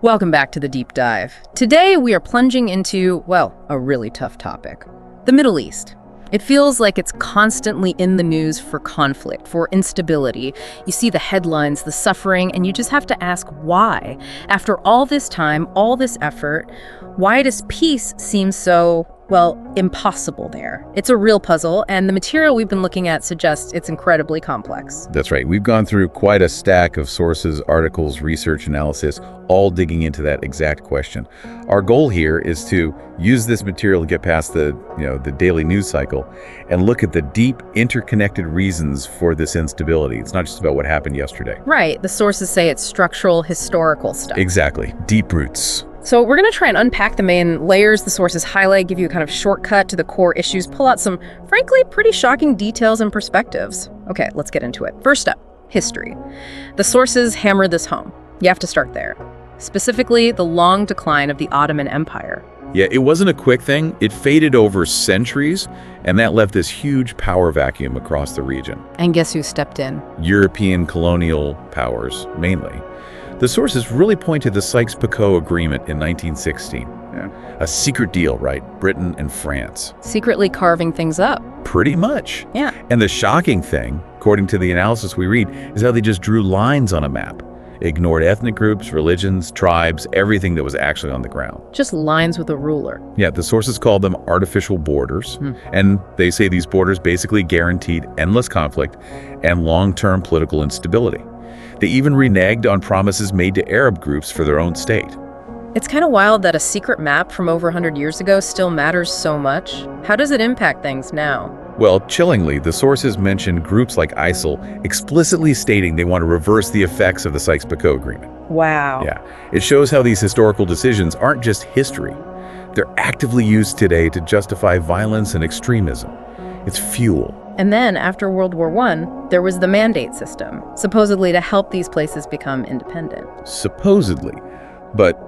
Welcome back to the Deep Dive. Today we are plunging into, well, a really tough topic. The Middle East. It feels like it's constantly in the news for conflict, for instability. You see the headlines, the suffering, and you just have to ask why. After all this time, all this effort, why does peace seem so, well, impossible there? It's a real puzzle, and the material we've been looking at suggests it's incredibly complex. That's right. We've gone through quite a stack of sources, articles, research, analysis, all digging into that exact question. Our goal here is to use this material to get past the daily news cycle and look at the deep, interconnected reasons for this instability. It's not just about what happened yesterday. Right. The sources say it's structural, historical stuff. Exactly. Deep roots. So we're going to try and unpack the main layers the sources highlight, give you a kind of shortcut to the core issues, pull out some, frankly, pretty shocking details and perspectives. Okay, let's get into it. First up, history. The sources hammer this home. You have to start there. Specifically, the long decline of the Ottoman Empire. Yeah, it wasn't a quick thing. It faded over centuries, and that left this huge power vacuum across the region. And guess who stepped in? European colonial powers, mainly. The sources really point to the Sykes-Picot Agreement in 1916. Yeah. A secret deal, right? Britain and France. Secretly carving things up. Pretty much. Yeah. And the shocking thing, according to the analysis we read, is how they just drew lines on a map. Ignored ethnic groups, religions, tribes, everything that was actually on the ground. Just lines with a ruler. Yeah, the sources call them artificial borders. And they say these borders basically guaranteed endless conflict and long-term political instability. They even reneged on promises made to Arab groups for their own state. It's kind of wild that a secret map from over 100 years ago still matters so much. How does it impact things now? Well, chillingly, the sources mention groups like ISIL explicitly stating they want to reverse the effects of the Sykes-Picot Agreement. Wow. Yeah, it shows how these historical decisions aren't just history. They're actively used today to justify violence and extremism. It's fuel. And then, after World War I, there was the mandate system, supposedly to help these places become independent. Supposedly. But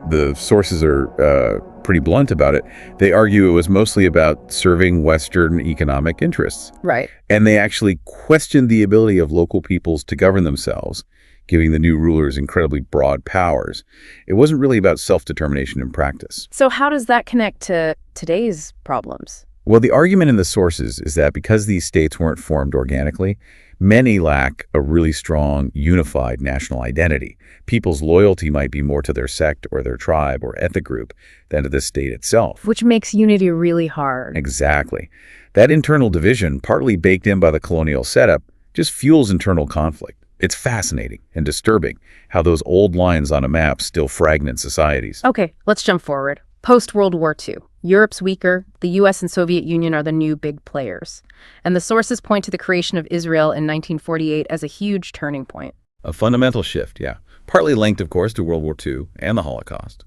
the sources are pretty blunt about it. They argue it was mostly about serving Western economic interests. Right. And they actually questioned the ability of local peoples to govern themselves, giving the new rulers incredibly broad powers. It wasn't really about self-determination in practice. So how does that connect to today's problems? Well, the argument in the sources is that because these states weren't formed organically, many lack a really strong, unified national identity. People's loyalty might be more to their sect or their tribe or ethnic group than to the state itself. Which makes unity really hard. Exactly. That internal division, partly baked in by the colonial setup, just fuels internal conflict. It's fascinating and disturbing how those old lines on a map still fragment societies. Okay, let's jump forward. Post-World War II. Europe's weaker, the US and Soviet Union are the new big players. And the sources point to the creation of Israel in 1948 as a huge turning point. A fundamental shift, yeah. Partly linked, of course, to World War II and the Holocaust.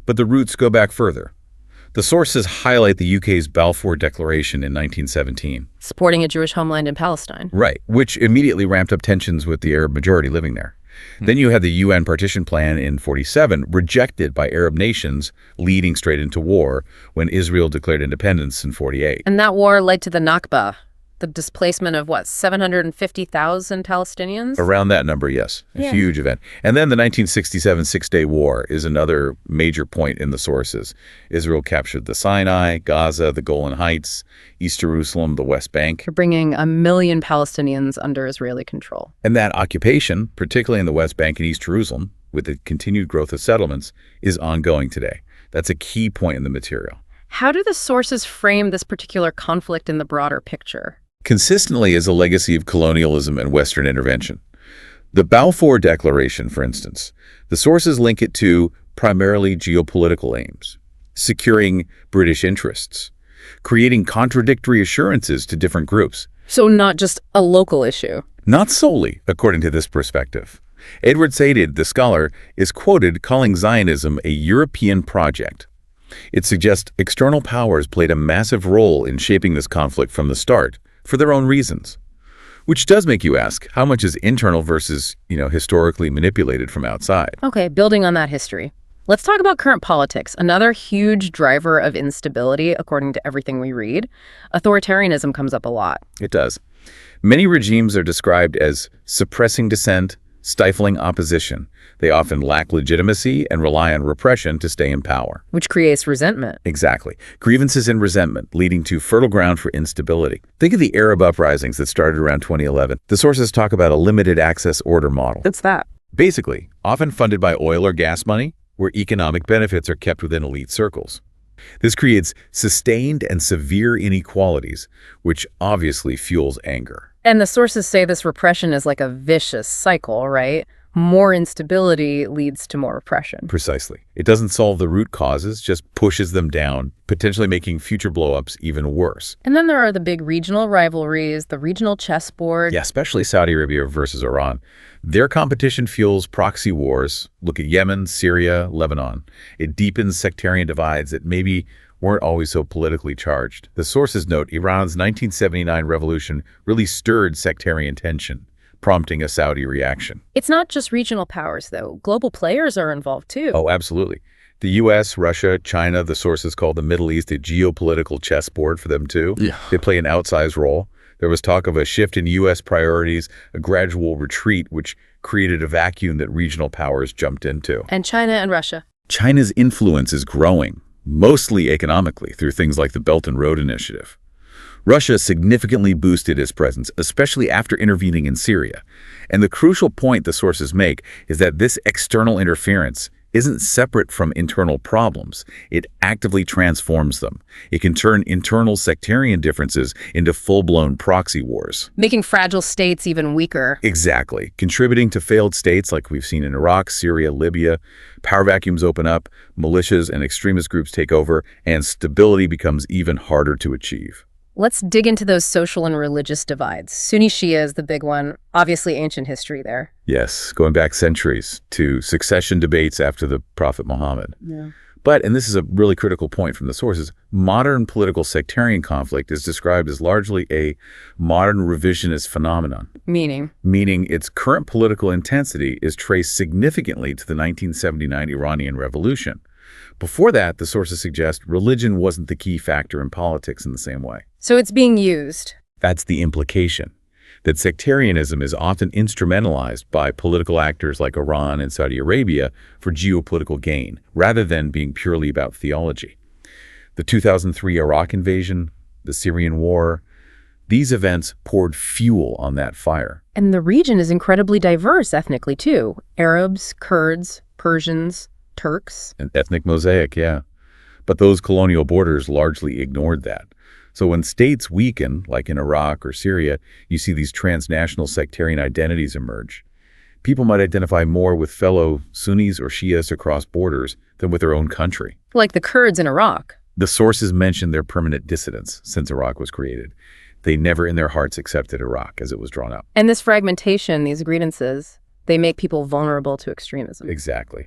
But the roots go back further. The sources highlight the UK's Balfour Declaration in 1917. Supporting a Jewish homeland in Palestine. Right, which immediately ramped up tensions with the Arab majority living there. Then you had the UN partition plan in 47, rejected by Arab nations, leading straight into war when Israel declared independence in 48. And that war led to the Nakba, the displacement of, 750,000 Palestinians? Around that number, yes. A huge event. And then the 1967 Six-Day War is another major point in the sources. Israel captured the Sinai, Gaza, the Golan Heights, East Jerusalem, the West Bank. For bringing 1 million Palestinians under Israeli control. And that occupation, particularly in the West Bank and East Jerusalem, with the continued growth of settlements, is ongoing today. That's a key point in the material. How do the sources frame this particular conflict in the broader picture? Consistently as a legacy of colonialism and Western intervention. The Balfour Declaration, for instance, the sources link it to primarily geopolitical aims, securing British interests, creating contradictory assurances to different groups. So not just a local issue. Not solely, according to this perspective. Edward Said, the scholar, is quoted calling Zionism a European project. It suggests external powers played a massive role in shaping this conflict from the start, for their own reasons. Which does make you ask, how much is internal versus, historically manipulated from outside? Okay, building on that history. Let's talk about current politics, another huge driver of instability, according to everything we read. Authoritarianism comes up a lot. It does. Many regimes are described as suppressing dissent, stifling opposition. They often lack legitimacy and rely on repression to stay in power. Which creates resentment. Exactly. Grievances and resentment, leading to fertile ground for instability. Think of the Arab uprisings that started around 2011. The sources talk about a limited access order model. What's that? Basically, often funded by oil or gas money, where economic benefits are kept within elite circles. This creates sustained and severe inequalities, which obviously fuels anger. And the sources say this repression is like a vicious cycle, right? More instability leads to more repression. Precisely. It doesn't solve the root causes, just pushes them down, potentially making future blowups even worse. And then there are the big regional rivalries, the regional chessboard. Yeah, especially Saudi Arabia versus Iran. Their competition fuels proxy wars. Look at Yemen, Syria, Lebanon. It deepens sectarian divides that maybe weren't always so politically charged. The sources note Iran's 1979 revolution really stirred sectarian tension, prompting a Saudi reaction. It's not just regional powers, though. Global players are involved, too. Oh, absolutely. The U.S., Russia, China, the sources call the Middle East a geopolitical chessboard for them, too. Yeah. They play an outsized role. There was talk of a shift in U.S. priorities, a gradual retreat, which created a vacuum that regional powers jumped into. And China and Russia. China's influence is growing, mostly economically, through things like the Belt and Road Initiative. Russia significantly boosted its presence, especially after intervening in Syria. And the crucial point the sources make is that this external interference isn't separate from internal problems. It actively transforms them. It can turn internal sectarian differences into full-blown proxy wars. Making fragile states even weaker. Exactly. Contributing to failed states like we've seen in Iraq, Syria, Libya. Power vacuums open up, militias and extremist groups take over, and stability becomes even harder to achieve. Let's dig into those social and religious divides. Sunni-Shia is the big one. Obviously ancient history there. Yes, going back centuries to succession debates after the Prophet Muhammad. Yeah. But, and this is a really critical point from the sources, modern political sectarian conflict is described as largely a modern revisionist phenomenon. Meaning? Meaning its current political intensity is traced significantly to the 1979 Iranian Revolution. Before that, the sources suggest religion wasn't the key factor in politics in the same way. So it's being used. That's the implication, that sectarianism is often instrumentalized by political actors like Iran and Saudi Arabia for geopolitical gain, rather than being purely about theology. The 2003 Iraq invasion, the Syrian war, these events poured fuel on that fire. And the region is incredibly diverse ethnically, too. Arabs, Kurds, Persians, Turks. An ethnic mosaic, yeah. But those colonial borders largely ignored that. So when states weaken, like in Iraq or Syria, you see these transnational sectarian identities emerge. People might identify more with fellow Sunnis or Shias across borders than with their own country. Like the Kurds in Iraq. The sources mention their permanent dissidence since Iraq was created. They never in their hearts accepted Iraq as it was drawn up. And this fragmentation, these grievances, they make people vulnerable to extremism. Exactly.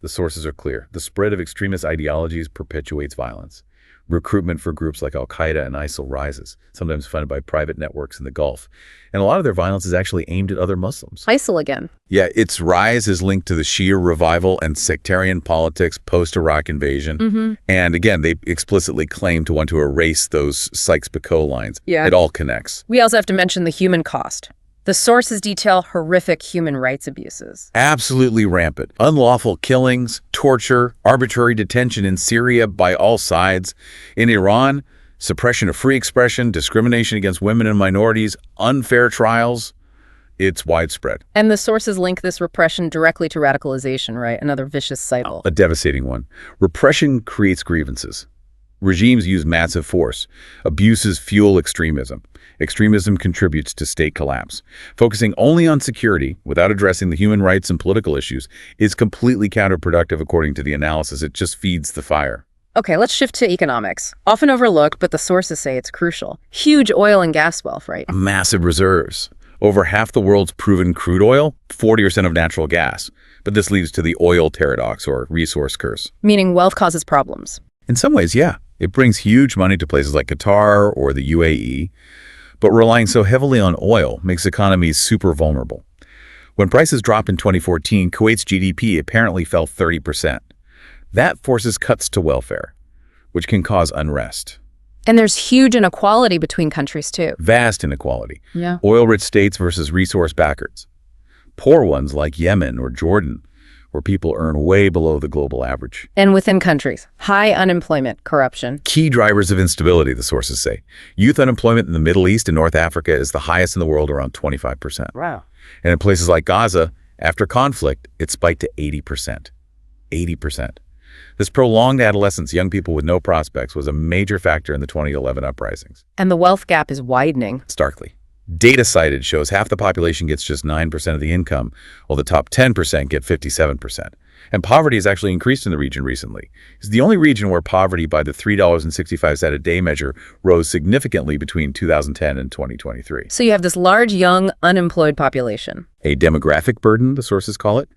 The sources are clear. The spread of extremist ideologies perpetuates violence. Recruitment for groups like Al-Qaeda and ISIL rises, sometimes funded by private networks in the Gulf. And a lot of their violence is actually aimed at other Muslims. ISIL again. Yeah, its rise is linked to the Shia revival and sectarian politics post-Iraq invasion. And again, they explicitly claim to want to erase those Sykes-Picot lines. Yeah. It all connects. We also have to mention the human cost. The sources detail horrific human rights abuses. Absolutely rampant. Unlawful killings, torture, arbitrary detention in Syria by all sides. In Iran, suppression of free expression, discrimination against women and minorities, unfair trials. It's widespread. And the sources link this repression directly to radicalization, right? Another vicious cycle. A devastating one. Repression creates grievances. Regimes use massive force. Abuses fuel extremism. Extremism contributes to state collapse. Focusing only on security without addressing the human rights and political issues is completely counterproductive according to the analysis. It just feeds the fire. Okay, let's shift to economics. Often overlooked, but the sources say it's crucial. Huge oil and gas wealth, right? Massive reserves. Over half the world's proven crude oil, 40% of natural gas. But this leads to the oil paradox or resource curse. Meaning wealth causes problems. In some ways, yeah. It brings huge money to places like Qatar or the UAE, but relying so heavily on oil makes economies super vulnerable. When prices dropped in 2014, Kuwait's GDP apparently fell 30%. That forces cuts to welfare, which can cause unrest. And there's huge inequality between countries, too. Vast inequality. Yeah. Oil-rich states versus resource backers. poor ones like Yemen or Jordan, where people earn way below the global average. And within countries, high unemployment, corruption. Key drivers of instability, the sources say. Youth unemployment in the Middle East and North Africa is the highest in the world, around 25%. Wow. And in places like Gaza, after conflict, it spiked to 80%. 80%. This prolonged adolescence, young people with no prospects, was a major factor in the 2011 uprisings. And the wealth gap is widening. Starkly. Data cited shows half the population gets just 9% of the income, while the top 10% get 57%. And poverty has actually increased in the region recently. It's the only region where poverty by the $3.65 a day measure rose significantly between 2010 and 2023. So you have this large, young, unemployed population. A demographic burden, the sources call it,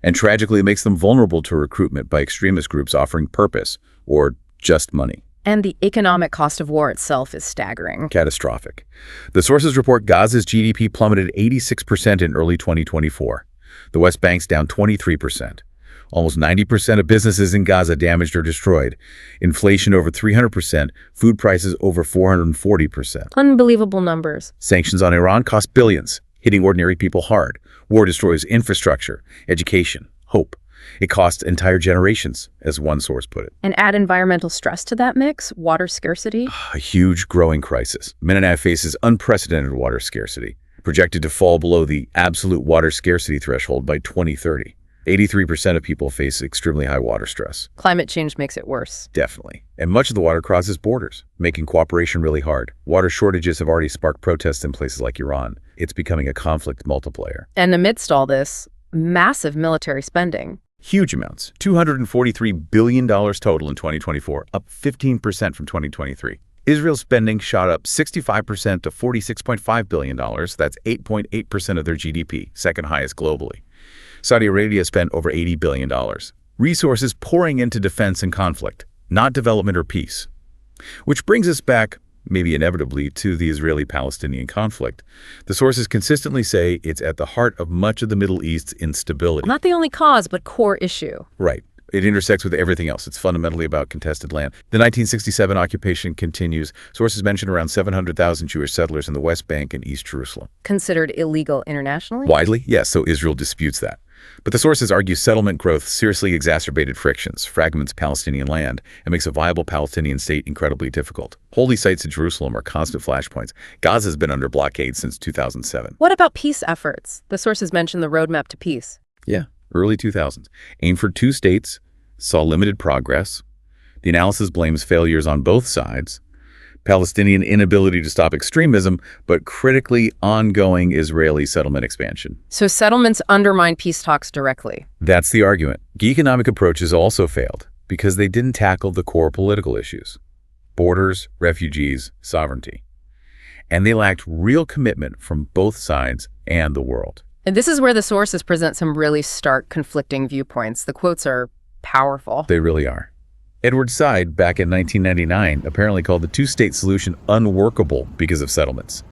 and tragically it makes them vulnerable to recruitment by extremist groups offering purpose or just money. And the economic cost of war itself is staggering. Catastrophic. The sources report Gaza's GDP plummeted 86% in early 2024. The West Bank's down 23%. Almost 90% of businesses in Gaza damaged or destroyed. Inflation over 300%, food prices over 440%. Unbelievable numbers. Sanctions on Iran cost billions, hitting ordinary people hard. War destroys infrastructure, education, hope. It costs entire generations, as one source put it. And add environmental stress to that mix, water scarcity. A huge growing crisis. Mindanao faces unprecedented water scarcity, projected to fall below the absolute water scarcity threshold by 2030. 83% of people face extremely high water stress. Climate change makes it worse. Definitely. And much of the water crosses borders, making cooperation really hard. Water shortages have already sparked protests in places like Iran. It's becoming a conflict multiplier. And amidst all this, massive military spending. Huge amounts. $243 billion total in 2024, up 15% from 2023. Israel's spending shot up 65% to $46.5 billion. That's 8.8% of their GDP, second highest globally. Saudi Arabia spent over $80 billion. Resources pouring into defense and conflict, not development or peace. Which brings us back, maybe inevitably, to the Israeli-Palestinian conflict. The sources consistently say it's at the heart of much of the Middle East's instability. Not the only cause, but core issue. Right. It intersects with everything else. It's fundamentally about contested land. The 1967 occupation continues. Sources mention around 700,000 Jewish settlers in the West Bank and East Jerusalem. Considered illegal internationally? Widely? Yes, so Israel disputes that. But the sources argue settlement growth seriously exacerbated frictions, fragments Palestinian land, and makes a viable Palestinian state incredibly difficult. Holy sites in Jerusalem are constant flashpoints. Gaza has been under blockade since 2007. What about peace efforts? The sources mention the roadmap to peace. Yeah, early 2000s. Aimed for 2 states, saw limited progress. The analysis blames failures on both sides. Palestinian inability to stop extremism, but critically ongoing Israeli settlement expansion. So settlements undermine peace talks directly. That's the argument. Economic approaches also failed because they didn't tackle the core political issues: borders, refugees, sovereignty. And they lacked real commitment from both sides and the world. And this is where the sources present some really stark, conflicting viewpoints. The quotes are powerful. They really are. Edward Said, back in 1999, apparently called the 2-state solution unworkable because of settlements.